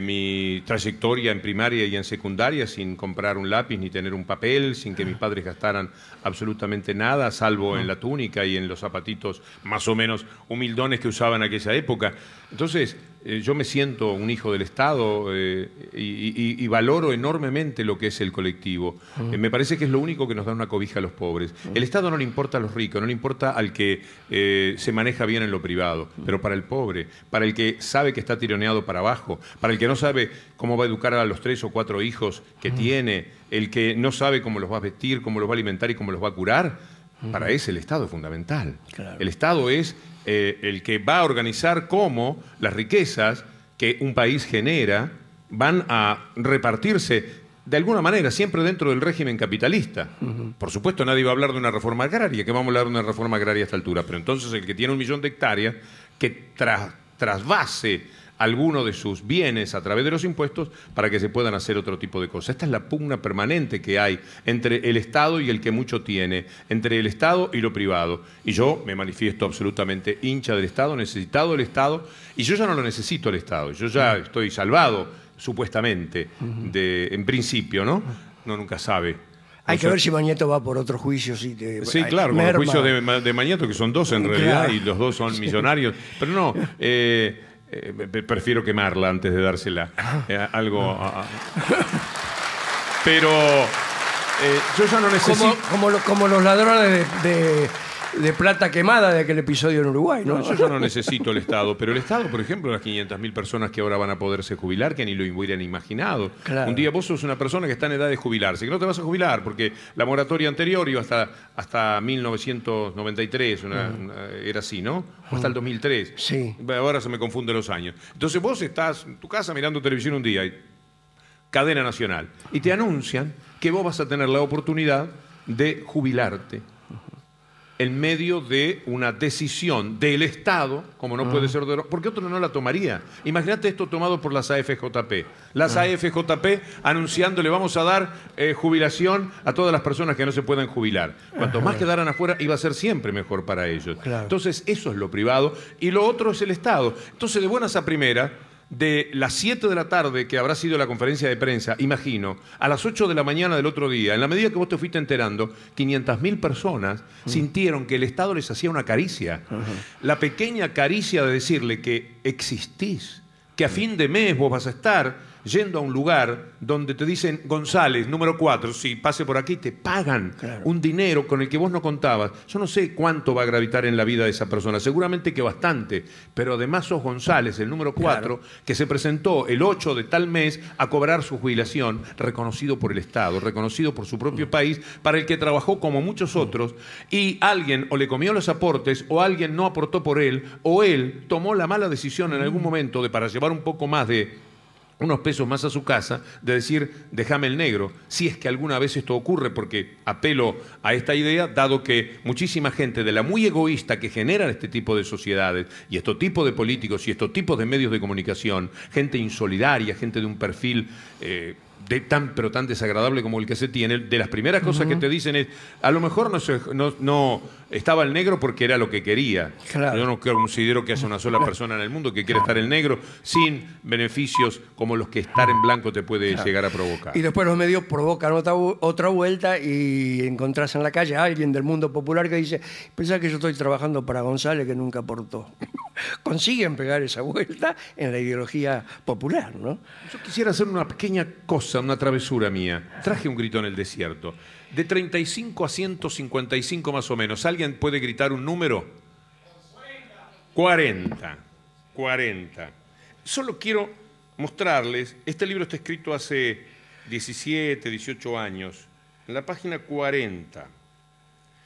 mi trayectoria en primaria y en secundaria sin comprar un lápiz ni tener un papel, sin que mis padres gastaran absolutamente nada, salvo en la túnica y en los zapatitos más o menos humildones que usaban en aquella época. Entonces, yo me siento un hijo del Estado y valoro enormemente lo que es el colectivo. Me parece que es lo único que nos da una cobija a los pobres. El Estado no le importa a los ricos, no le importa al que se maneja bien en lo privado, pero para el pobre, para el que sabe que está tironeado para abajo, para el que no sabe cómo va a educar a los 3 o 4 hijos que tiene, el que no sabe cómo los va a vestir, cómo los va a alimentar y cómo los va a curar, para ese el Estado es fundamental. Claro. El Estado es el que va a organizar cómo las riquezas que un país genera van a repartirse de alguna manera, siempre dentro del régimen capitalista. Por supuesto, nadie va a hablar de una reforma agraria, que vamos a hablar de una reforma agraria a esta altura, pero entonces el que tiene 1 millón de hectáreas, que trasvase alguno de sus bienes a través de los impuestos para que se puedan hacer otro tipo de cosas. Esta es la pugna permanente que hay entre el Estado y el que mucho tiene, entre el Estado y lo privado. Y yo me manifiesto absolutamente hincha del Estado, necesitado del Estado, y yo ya no lo necesito el Estado, yo ya estoy salvado, supuestamente, en principio, ¿no? No nunca sabe.
Hay que ver si Mañeto va por otro juicio. Sí,
claro, con los juicios de Mañeto, que son 2 en realidad, claro. Y los 2 son millonarios. Pero no, prefiero quemarla antes de dársela. Pero yo ya no necesito...
Como los ladrones de plata quemada de aquel episodio en Uruguay, ¿no?
Yo ya no necesito el Estado, pero el Estado, por ejemplo, las 500.000 personas que ahora van a poderse jubilar, que ni lo hubieran imaginado. Claro. Un día vos sos una persona que está en edad de jubilarse, que no te vas a jubilar porque la moratoria anterior iba hasta 1993, era así, ¿no? O hasta el 2003.
Sí.
Ahora se me confunden los años. Entonces vos estás en tu casa mirando televisión un día, cadena nacional, y te anuncian que vos vas a tener la oportunidad de jubilarte en medio de una decisión del Estado, como no puede ser porque otro no la tomaría. Imagínate esto tomado por las AFJP. Las AFJP anunciándole vamos a dar jubilación a todas las personas que no se puedan jubilar. Cuanto más quedaran afuera, iba a ser siempre mejor para ellos. Claro. Entonces, eso es lo privado y lo otro es el Estado. Entonces, de buenas a primera, de las 7 de la tarde, que habrá sido la conferencia de prensa, imagino, a las 8 de la mañana del otro día, en la medida que vos te fuiste enterando, 500.000 personas sintieron que el Estado les hacía una caricia. La pequeña caricia de decirle que existís, que a fin de mes vos vas a estar yendo a un lugar donde te dicen González, número 4, si pase por aquí, te pagan un dinero con el que vos no contabas. Yo no sé cuánto va a gravitar en la vida de esa persona, seguramente que bastante, pero además sos González, el número 4, que se presentó el 8 de tal mes a cobrar su jubilación, reconocido por el Estado, reconocido por su propio país, para el que trabajó como muchos otros, y alguien o le comió los aportes, o alguien no aportó por él, o él tomó la mala decisión en algún momento de, para llevar un poco más de unos pesos más a su casa, de decir, déjame el negro, si es que alguna vez esto ocurre, porque apelo a esta idea, dado que muchísima gente de la muy egoísta que generan este tipo de sociedades, y estos tipos de políticos, y estos tipos de medios de comunicación, gente insolidaria, gente de un perfil pero tan desagradable como el que se tiene, de las primeras cosas que te dicen es, a lo mejor no estaba el negro porque era lo que quería. Claro. Yo no considero que haya una sola persona en el mundo que quiera estar el negro sin beneficios como los que estar en blanco te puede llegar a provocar.
Y después los medios provocan otra vuelta y encontrás en la calle a alguien del mundo popular que dice, pensá que yo estoy trabajando para González que nunca aportó. Consiguen pegar esa vuelta en la ideología popular, ¿no?
Yo quisiera hacer una pequeña cosa, una travesura mía. Traje un grito en el desierto. De 35 a 155 más o menos. ¿Alguien puede gritar un número? 40. 40. Solo quiero mostrarles, este libro está escrito hace 17, 18 años, en la página 40.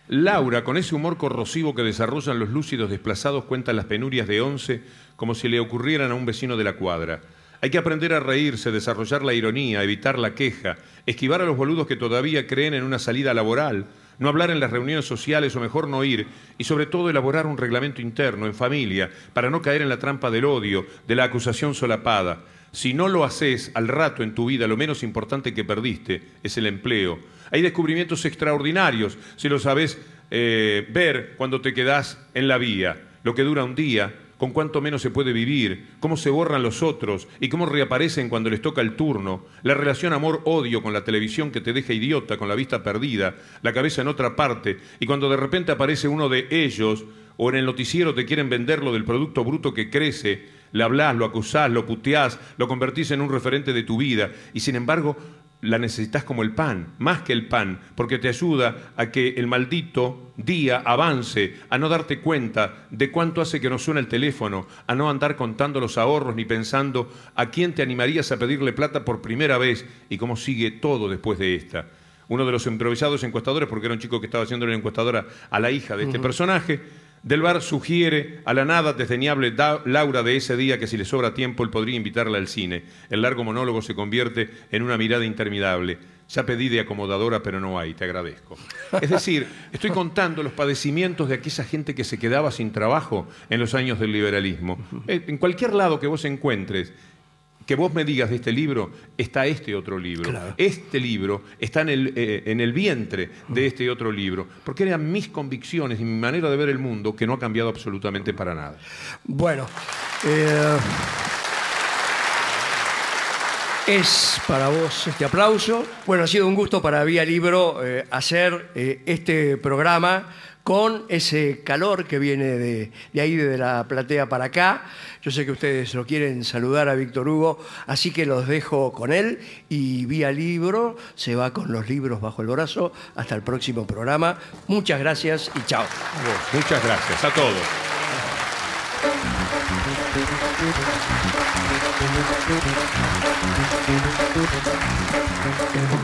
Laura, con ese humor corrosivo que desarrollan los lúcidos desplazados, cuenta las penurias de 11 como si le ocurrieran a un vecino de la cuadra. Hay que aprender a reírse, desarrollar la ironía, evitar la queja, esquivar a los boludos que todavía creen en una salida laboral, no hablar en las reuniones sociales o mejor no ir, y sobre todo elaborar un reglamento interno, en familia, para no caer en la trampa del odio, de la acusación solapada. Si no lo haces, al rato en tu vida lo menos importante que perdiste es el empleo. Hay descubrimientos extraordinarios, si lo sabes ver cuando te quedás en la vía. Lo que dura un día con cuánto menos se puede vivir, cómo se borran los otros y cómo reaparecen cuando les toca el turno, la relación amor-odio con la televisión que te deja idiota, con la vista perdida, la cabeza en otra parte, y cuando de repente aparece uno de ellos, o en el noticiero te quieren vender lo del producto bruto que crece, le hablás, lo acusás, lo puteás, lo convertís en un referente de tu vida, y sin embargo la necesitas como el pan, más que el pan, porque te ayuda a que el maldito día avance, a no darte cuenta de cuánto hace que no suena el teléfono, a no andar contando los ahorros ni pensando a quién te animarías a pedirle plata por primera vez y cómo sigue todo después de esta. Uno de los improvisados encuestadores, porque era un chico que estaba haciendo la encuestadora a la hija de este personaje, del bar sugiere a la nada desdeñable Laura de ese día que si le sobra tiempo él podría invitarla al cine. El largo monólogo se convierte en una mirada interminable. Ya pedí de acomodadora, pero no hay, te agradezco. Es decir, estoy contando los padecimientos de aquella gente que se quedaba sin trabajo en los años del liberalismo. En cualquier lado que vos encuentres, que vos me digas de este libro, está este otro libro. Claro. Este libro está en el vientre de este otro libro, porque eran mis convicciones y mi manera de ver el mundo que no ha cambiado absolutamente para nada.
Bueno, es para vos este aplauso. Bueno, ha sido un gusto para Vía Libro hacer este programa con ese calor que viene de ahí, de la platea para acá. Yo sé que ustedes lo quieren saludar a Víctor Hugo, así que los dejo con él y Vía Libro se va con los libros bajo el brazo. Hasta el próximo programa. Muchas gracias y chao.
Muchas gracias a todos.
El